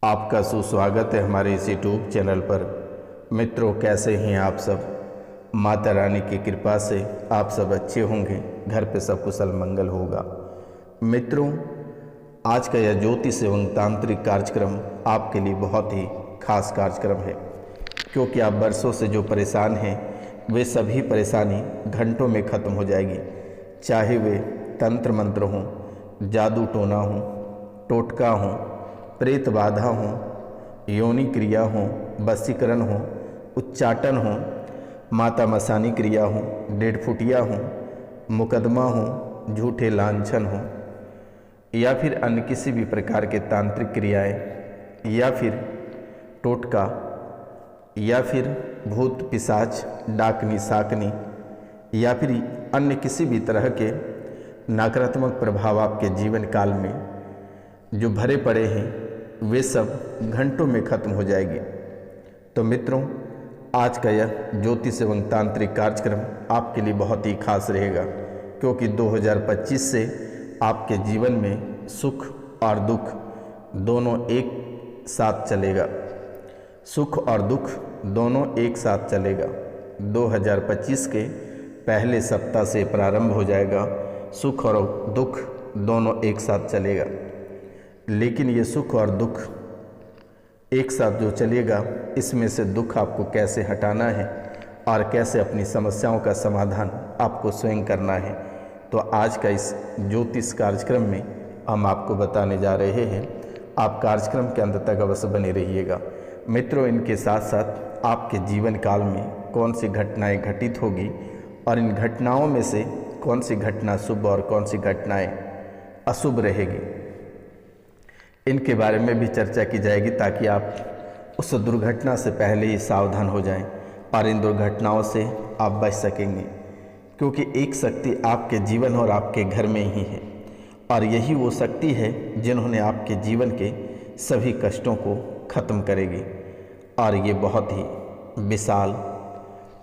आपका सुस्वागत है हमारे इस यूट्यूब चैनल पर। मित्रों, कैसे हैं आप सब? माता रानी की कृपा से आप सब अच्छे होंगे, घर पे सब कुशल मंगल होगा। मित्रों, आज का यह ज्योतिष एवं तांत्रिक कार्यक्रम आपके लिए बहुत ही खास कार्यक्रम है, क्योंकि आप वर्षों से जो परेशान हैं वे सभी परेशानी घंटों में ख़त्म हो जाएगी। चाहे वे तंत्र मंत्र हों, जादू टोना हो, टोटका हो, प्रेत बाधा हो, योनि क्रिया हो, वशीकरण हो, उच्चाटन हो, माता मसानी क्रिया हो, डेढ़ फुटिया हो, मुकदमा हो, झूठे लांछन हो, या फिर अन्य किसी भी प्रकार के तांत्रिक क्रियाएं, या फिर टोटका, या फिर भूत पिशाच, डाकनी साकनी, या फिर अन्य किसी भी तरह के नकारात्मक प्रभाव आपके जीवन काल में जो भरे पड़े हैं वे सब घंटों में ख़त्म हो जाएगी। तो मित्रों, आज का यह ज्योतिष एवं तांत्रिक कार्यक्रम आपके लिए बहुत ही खास रहेगा, क्योंकि 2025 से आपके जीवन में सुख और दुख दोनों एक साथ चलेगा। सुख और दुख दोनों एक साथ चलेगा। 2025 के पहले सप्ताह से प्रारंभ हो जाएगा। सुख और दुख दोनों एक साथ चलेगा। लेकिन ये सुख और दुख एक साथ जो चलेगा, इसमें से दुख आपको कैसे हटाना है और कैसे अपनी समस्याओं का समाधान आपको स्वयं करना है, तो आज का इस ज्योतिष कार्यक्रम में हम आपको बताने जा रहे हैं। आप कार्यक्रम के अंत तक अवश्य बने रहिएगा। मित्रों, इनके साथ साथ आपके जीवन काल में कौन सी घटनाएं घटित होगी और इन घटनाओं में से कौन सी घटना शुभ और कौन सी घटनाएं अशुभ रहेगी, इनके बारे में भी चर्चा की जाएगी, ताकि आप उस दुर्घटना से पहले ही सावधान हो जाएं और इन दुर्घटनाओं से आप बच सकेंगे। क्योंकि एक शक्ति आपके जीवन और आपके घर में ही है, और यही वो शक्ति है जिन्होंने आपके जीवन के सभी कष्टों को ख़त्म करेगी। और ये बहुत ही विशाल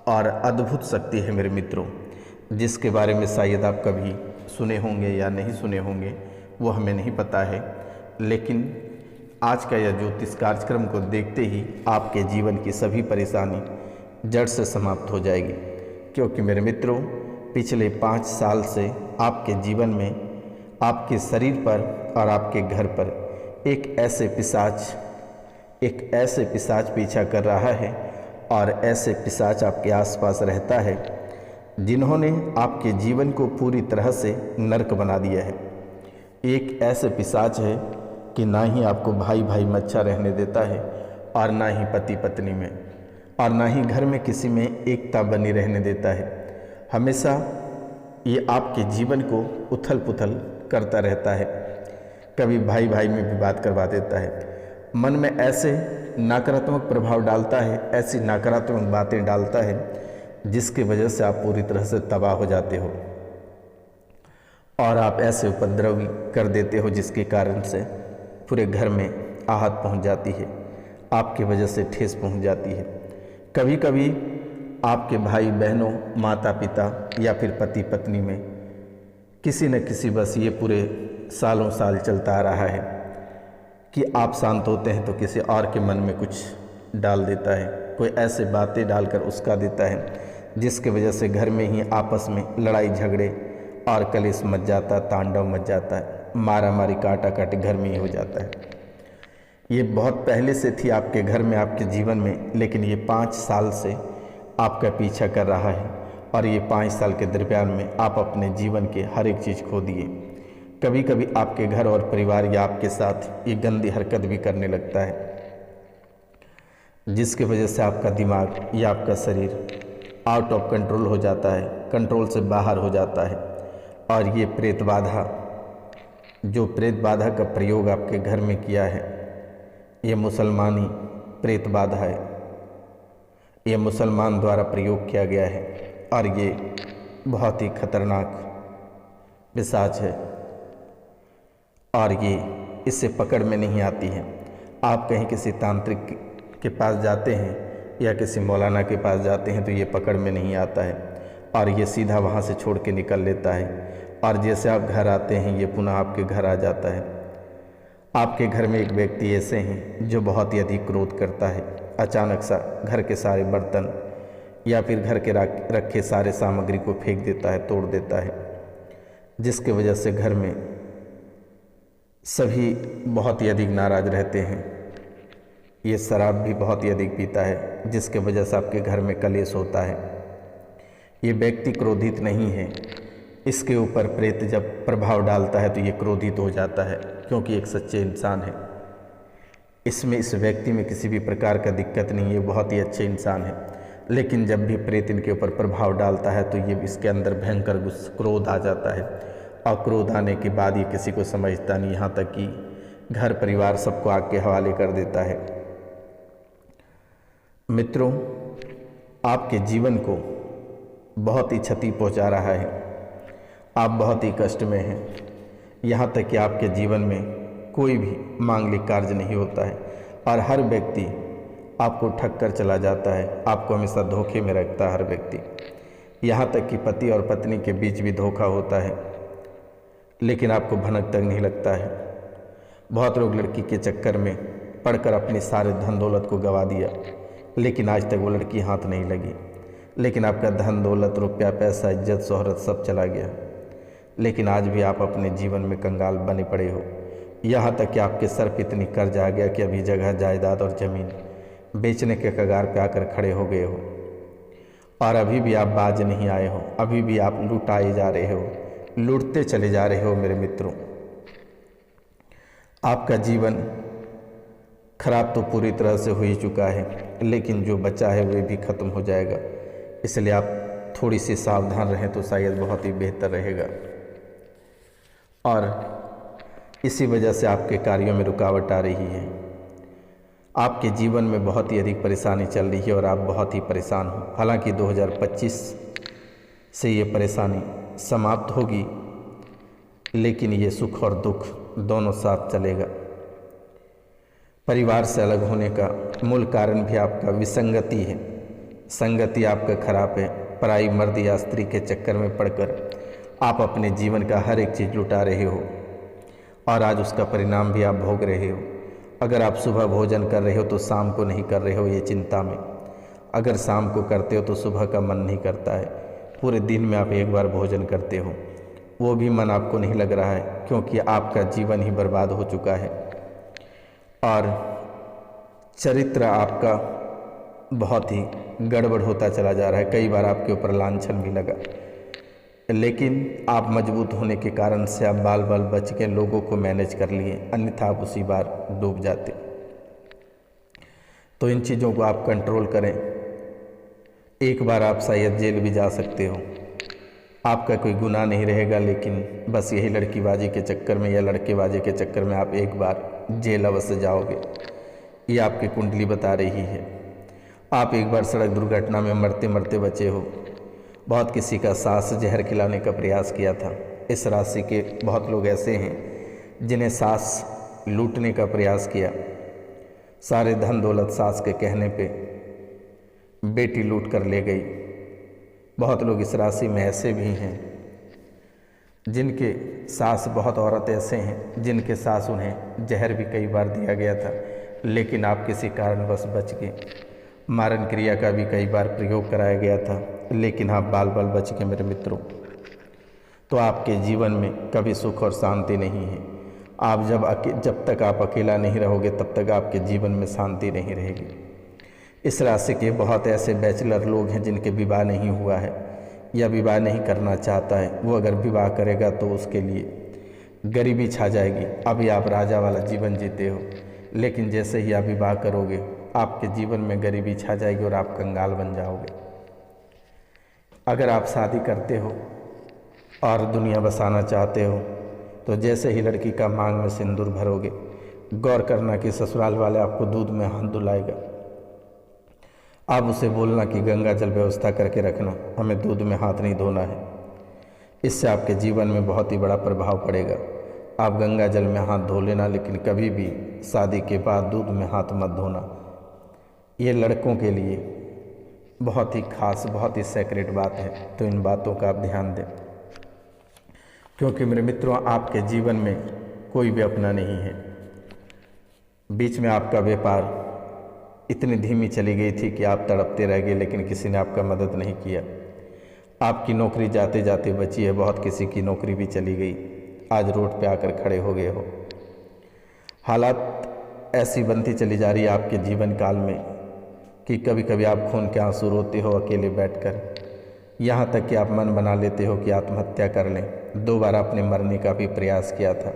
और अद्भुत शक्ति है मेरे मित्रों, जिसके बारे में शायद आप कभी सुने होंगे या नहीं सुने होंगे, वो हमें नहीं पता है। लेकिन आज का यह ज्योतिष कार्यक्रम को देखते ही आपके जीवन की सभी परेशानी जड़ से समाप्त हो जाएगी। क्योंकि मेरे मित्रों, पिछले 5 साल से आपके जीवन में, आपके शरीर पर और आपके घर पर एक ऐसे पिशाच पीछा कर रहा है, और ऐसे पिशाच आपके आसपास रहता है जिन्होंने आपके जीवन को पूरी तरह से नरक बना दिया है। एक ऐसे पिशाच है कि ना ही आपको भाई भाई में अच्छा रहने देता है, और ना ही पति पत्नी में, और ना ही घर में किसी में एकता बनी रहने देता है। हमेशा ये आपके जीवन को उथल पुथल करता रहता है। कभी भाई भाई में भी बात करवा देता है, मन में ऐसे नकारात्मक प्रभाव डालता है, ऐसी नकारात्मक बातें डालता है जिसकी वजह से आप पूरी तरह से तबाह हो जाते हो, और आप ऐसे उपद्रव कर देते हो जिसके कारण से पूरे घर में आहत पहुंच जाती है, आपकी वजह से ठेस पहुंच जाती है। कभी कभी आपके भाई बहनों, माता पिता या फिर पति पत्नी में किसी न किसी, बस ये पूरे सालों साल चलता आ रहा है कि आप शांत होते हैं तो किसी और के मन में कुछ डाल देता है, कोई ऐसे बातें डालकर उस्का देता है जिसके वजह से घर में ही आपस में लड़ाई झगड़े और कलेश मच जाता, तांडव मच जाता है, मारा मारी काटा काटी घर में ही हो जाता है। ये बहुत पहले से थी आपके घर में, आपके जीवन में, लेकिन ये 5 साल से आपका पीछा कर रहा है, और ये 5 साल के दरम्यान में आप अपने जीवन के हर एक चीज़ खो दिए। कभी कभी आपके घर और परिवार या आपके साथ ये गंदी हरकत भी करने लगता है, जिसकी वजह से आपका दिमाग या आपका शरीर आउट ऑफ कंट्रोल हो जाता है, कंट्रोल से बाहर हो जाता है। और ये प्रेत बाधा, जो प्रेत बाधा का प्रयोग आपके घर में किया है, ये मुसलमानी प्रेत बाधा है, ये मुसलमान द्वारा प्रयोग किया गया है, और ये बहुत ही खतरनाक पिशाच है, और ये इससे पकड़ में नहीं आती है। आप कहीं किसी तांत्रिक के पास जाते हैं या किसी मौलाना के पास जाते हैं तो ये पकड़ में नहीं आता है, और ये सीधा वहाँ से छोड़ के निकल लेता है, और जैसे आप घर आते हैं ये पुनः आपके घर आ जाता है। आपके घर में एक व्यक्ति ऐसे हैं जो बहुत ही अधिक क्रोध करता है। अचानक सा घर के सारे बर्तन या फिर घर के रखे सारे सामग्री को फेंक देता है, तोड़ देता है, जिसके वजह से घर में सभी बहुत ही अधिक नाराज रहते हैं। ये शराब भी बहुत ही अधिक पीता है, जिसके वजह से आपके घर में कलेश होता है। ये व्यक्ति क्रोधित नहीं है, इसके ऊपर प्रेत जब प्रभाव डालता है तो ये क्रोधित हो जाता है, क्योंकि एक सच्चे इंसान है। इसमें इस व्यक्ति में किसी भी प्रकार का दिक्कत नहीं है, बहुत ही अच्छे इंसान है। लेकिन जब भी प्रेत इनके ऊपर प्रभाव डालता है तो ये इसके अंदर भयंकर क्रोध आ जाता है, और क्रोध आने के बाद ये किसी को समझता नहीं, यहाँ तक कि घर परिवार सबको आग के हवाले कर देता है। मित्रों, आपके जीवन को बहुत ही क्षति पहुंचा रहा है। आप बहुत ही कष्ट में हैं, यहाँ तक कि आपके जीवन में कोई भी मांगलिक कार्य नहीं होता है, और हर व्यक्ति आपको ठग कर चला जाता है, आपको हमेशा धोखे में रखता है हर व्यक्ति। यहाँ तक कि पति और पत्नी के बीच भी धोखा होता है, लेकिन आपको भनक तक नहीं लगता है। बहुत लोग लड़की के चक्कर में पड़कर अपने सारे धन दौलत को गंवा दिया, लेकिन आज तक वो लड़की हाथ नहीं लगी। लेकिन आपका धन दौलत, रुपया, पैसा, इज्जत, शोहरत सब चला गया, लेकिन आज भी आप अपने जीवन में कंगाल बने पड़े हो। यहाँ तक कि आपके सर पर इतनी कर्ज आ गया कि अभी जगह, जायदाद और ज़मीन बेचने के कगार पे आकर खड़े हो गए हो, और अभी भी आप बाज नहीं आए हो। अभी भी आप लुटाए जा रहे हो, लूटते चले जा रहे हो। मेरे मित्रों, आपका जीवन खराब तो पूरी तरह से हो ही चुका है, लेकिन जो बचा है वह भी ख़त्म हो जाएगा। इसलिए आप थोड़ी सी सावधान रहें तो शायद बहुत ही बेहतर रहेगा। और इसी वजह से आपके कार्यों में रुकावट आ रही है। आपके जीवन में बहुत ही अधिक परेशानी चल रही है और आप बहुत ही परेशान हो। हालांकि 2025 से ये परेशानी समाप्त होगी, लेकिन ये सुख और दुख दोनों साथ चलेगा। परिवार से अलग होने का मूल कारण भी आपका विसंगति है। संगति आपका खराब है। पराई मर्द या स्त्री के चक्कर में पड़कर आप अपने जीवन का हर एक चीज़ लुटा रहे हो, और आज उसका परिणाम भी आप भोग रहे हो। अगर आप सुबह भोजन कर रहे हो तो शाम को नहीं कर रहे हो, ये चिंता में। अगर शाम को करते हो तो सुबह का मन नहीं करता है। पूरे दिन में आप एक बार भोजन करते हो, वो भी मन आपको नहीं लग रहा है, क्योंकि आपका जीवन ही बर्बाद हो चुका है। और चरित्र आपका बहुत ही गड़बड़ होता चला जा रहा है। कई बार आपके ऊपर लांछन भी लगा, लेकिन आप मजबूत होने के कारण से आप बाल बाल बच के लोगों को मैनेज कर लिए, अन्यथा आप उसी बार डूब जाते। तो इन चीज़ों को आप कंट्रोल करें। एक बार आप शायद जेल भी जा सकते हो, आपका कोई गुनाह नहीं रहेगा, लेकिन बस यही लड़कीबाजी के चक्कर में या लड़केबाजी के चक्कर में आप एक बार जेल अवश्य जाओगे। ये आपकी कुंडली बता रही है। आप एक बार सड़क दुर्घटना में मरते मरते बचे हो। बहुत किसी का सांस जहर खिलाने का प्रयास किया था। इस राशि के बहुत लोग ऐसे हैं जिन्हें सांस लूटने का प्रयास किया। सारे धन दौलत सास के कहने पे बेटी लूट कर ले गई। बहुत लोग इस राशि में ऐसे भी हैं जिनके सास, बहुत औरत ऐसे हैं जिनके सास उन्हें जहर भी कई बार दिया गया था, लेकिन आप किसी कारणवश बच गए। मारण क्रिया का भी कई बार प्रयोग कराया गया था, लेकिन आप बाल बाल बच गए। मेरे मित्रों, तो आपके जीवन में कभी सुख और शांति नहीं है। आप जब तक आप अकेला नहीं रहोगे तब तक आपके जीवन में शांति नहीं रहेगी। इस राशि के बहुत ऐसे बैचलर लोग हैं जिनके विवाह नहीं हुआ है या विवाह नहीं करना चाहता है। वो अगर विवाह करेगा तो उसके लिए गरीबी छा जाएगी। अभी आप राजा वाला जीवन जीते हो, लेकिन जैसे ही आप विवाह करोगे आपके जीवन में गरीबी छा जाएगी और आप कंगाल बन जाओगे। अगर आप शादी करते हो और दुनिया बसाना चाहते हो तो जैसे ही लड़की का मांग में सिंदूर भरोगे, गौर करना कि ससुराल वाले आपको दूध में हाथ धुलाएगा। आप उसे बोलना कि गंगा जल व्यवस्था करके रखना, हमें दूध में हाथ नहीं धोना है। इससे आपके जीवन में बहुत ही बड़ा प्रभाव पड़ेगा। आप गंगा जल में हाथ धो लेना, लेकिन कभी भी शादी के बाद दूध में हाथ मत धोना। ये लड़कों के लिए बहुत ही खास, बहुत ही सेक्रेट बात है। तो इन बातों का आप ध्यान दें, क्योंकि मेरे मित्रों आपके जीवन में कोई भी अपना नहीं है। बीच में आपका व्यापार इतनी धीमी चली गई थी कि आप तड़पते रह गए, लेकिन किसी ने आपका मदद नहीं किया। आपकी नौकरी जाते जाते बची है, बहुत किसी की नौकरी भी चली गई, आज रोड पे आकर खड़े हो गए हो। हालात ऐसी बनती चली जा रही है आपके जीवन काल में कि कभी कभी आप खून के आंसू रोते हो अकेले बैठकर, यहाँ तक कि आप मन बना लेते हो कि आत्महत्या कर लें। 2 बार आपने मरने का भी प्रयास किया था,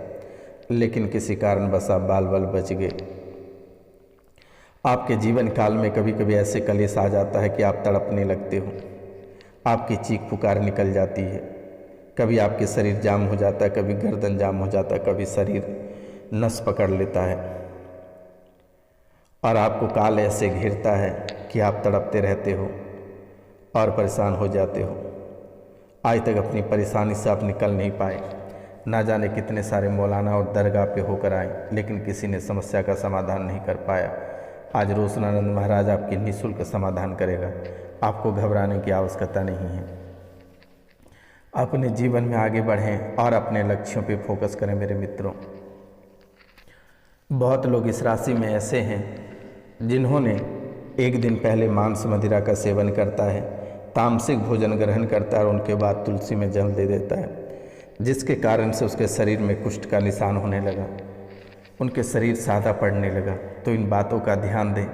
लेकिन किसी कारणवश आप बाल बाल बच गए। आपके जीवन काल में कभी कभी ऐसे कलेश आ जाता है कि आप तड़पने लगते हो, आपकी चीख पुकार निकल जाती है। कभी आपके शरीर जाम हो जाता है, कभी गर्दन जाम हो जाता है, कभी शरीर नस पकड़ लेता है और आपको काल ऐसे घेरता है कि आप तड़पते रहते हो और परेशान हो जाते हो। आज तक अपनी परेशानी से आप निकल नहीं पाए। ना जाने कितने सारे मौलाना और दरगाह पे होकर आए, लेकिन किसी ने समस्या का समाधान नहीं कर पाया। आज रोशनानंद महाराज आपकी निःशुल्क समाधान करेगा। आपको घबराने की आवश्यकता नहीं है। अपने जीवन में आगे बढ़ें और अपने लक्ष्यों पे फोकस करें मेरे मित्रों। बहुत लोग इस राशि में ऐसे हैं जिन्होंने एक दिन पहले मांस मदिरा का सेवन करता है, तामसिक भोजन ग्रहण करता है और उनके बाद तुलसी में जल दे देता है, जिसके कारण से उसके शरीर में कुष्ठ का निशान होने लगा, उनके शरीर सादा पड़ने लगा। तो इन बातों का ध्यान दें।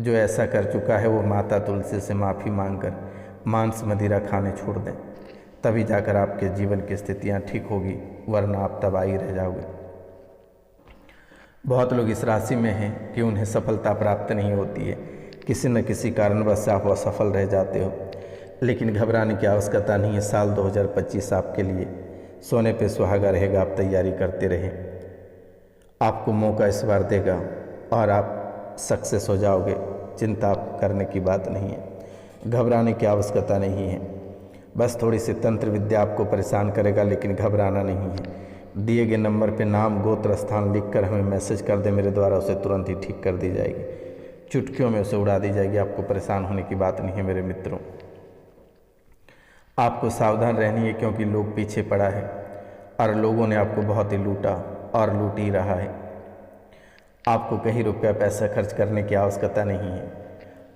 जो ऐसा कर चुका है वो माता तुलसी से माफ़ी मांगकर मांस मदिरा खाने छोड़ दें, तभी जाकर आपके जीवन की स्थितियाँ ठीक होगी, वरना आप तबाही रह जाओगे। बहुत लोग इस राशि में हैं कि उन्हें सफलता प्राप्त नहीं होती है, किसी न किसी कारणवश आप असफल रह जाते हो, लेकिन घबराने की आवश्यकता नहीं है। साल 2025 आपके लिए सोने पे सुहागा रहेगा। आप तैयारी करते रहें, आपको मौका इस बार देगा और आप सक्सेस हो जाओगे। चिंता करने की बात नहीं है, घबराने की आवश्यकता नहीं है। बस थोड़ी सी तंत्र विद्या आपको परेशान करेगा, लेकिन घबराना नहीं है। दिए गए नंबर पे नाम गोत्र स्थान लिखकर हमें मैसेज कर दें, मेरे द्वारा उसे तुरंत ही ठीक कर दी जाएगी, चुटकियों में उसे उड़ा दी जाएगी। आपको परेशान होने की बात नहीं है मेरे मित्रों। आपको सावधान रहनी है, क्योंकि लोग पीछे पड़ा है और लोगों ने आपको बहुत ही लूटा और लूट ही रहा है। आपको कहीं रुपया पैसा खर्च करने की आवश्यकता नहीं है।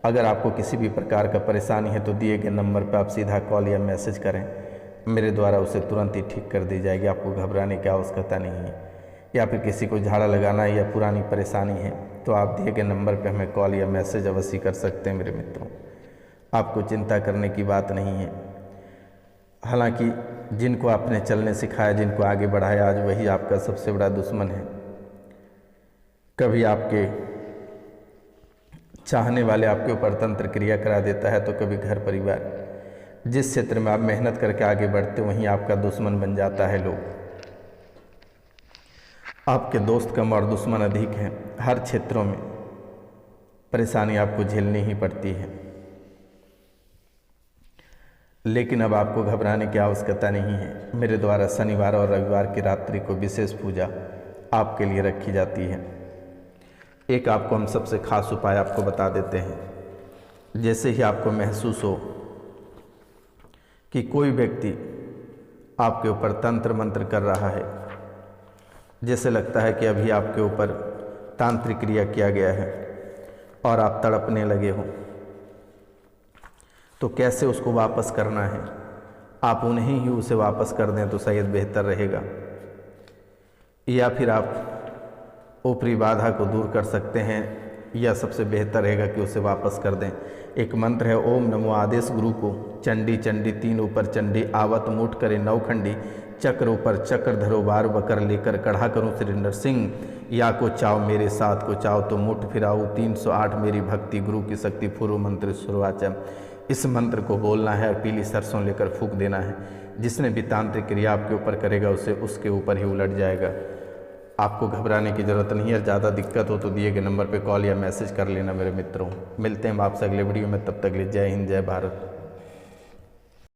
अगर आपको किसी भी प्रकार का परेशानी है तो दिए गए नंबर पर आप सीधा कॉल या मैसेज करें, मेरे द्वारा उसे तुरंत ही ठीक कर दी जाएगी। आपको घबराने की आवश्यकता नहीं है। या फिर किसी को झाड़ा लगाना है या पुरानी परेशानी है तो आप दिए गए नंबर पर हमें कॉल या मैसेज अवश्य कर सकते हैं मेरे मित्रों। आपको चिंता करने की बात नहीं है। हालांकि जिनको आपने चलने सिखाया, जिनको आगे बढ़ाया, आज वही आपका सबसे बड़ा दुश्मन है। कभी आपके चाहने वाले आपके ऊपर तंत्र क्रिया करा देता है, तो कभी घर परिवार। जिस क्षेत्र में आप मेहनत करके आगे बढ़ते हो वहीं आपका दुश्मन बन जाता है लोग। आपके दोस्त कम और दुश्मन अधिक हैं। हर क्षेत्रों में परेशानी आपको झेलनी ही पड़ती है, लेकिन अब आपको घबराने की आवश्यकता नहीं है। मेरे द्वारा शनिवार और रविवार की रात्रि को विशेष पूजा आपके लिए रखी जाती है। एक आपको हम सबसे खास उपाय आपको बता देते हैं। जैसे ही आपको महसूस हो कि कोई व्यक्ति आपके ऊपर तंत्र मंत्र कर रहा है, जैसे लगता है कि अभी आपके ऊपर तांत्रिक क्रिया किया गया है और आप तड़पने लगे हो, तो कैसे उसको वापस करना है। आप उन्हें ही उसे वापस कर दें तो शायद बेहतर रहेगा, या फिर आप ऊपरी बाधा को दूर कर सकते हैं, या सबसे बेहतर रहेगा कि उसे वापस कर दें। एक मंत्र है, ओम नमो आदेश गुरु को चंडी चंडी 3 ऊपर चंडी आवत मुठ करे 9 खंडी चक्र ऊपर चक्र धरो बार बकर लेकर कढ़ा करूं श्री नरसिंह या को चाओ मेरे साथ को चाओ तो मुठ फिराऊं 308 मेरी भक्ति गुरु की शक्ति फुरु मंत्र शुरुआचम। इस मंत्र को बोलना है और पीली सरसों लेकर फूंक देना है। जिसने भी तांत्रिक क्रिया आपके ऊपर करेगा उसे उसके ऊपर ही उलट जाएगा। आपको घबराने की ज़रूरत नहीं है। ज़्यादा दिक्कत हो तो दिए गए नंबर पे कॉल या मैसेज कर लेना मेरे मित्रों। मिलते हैं आपसे अगले वीडियो में, तब तक ले जय हिंद जय भारत।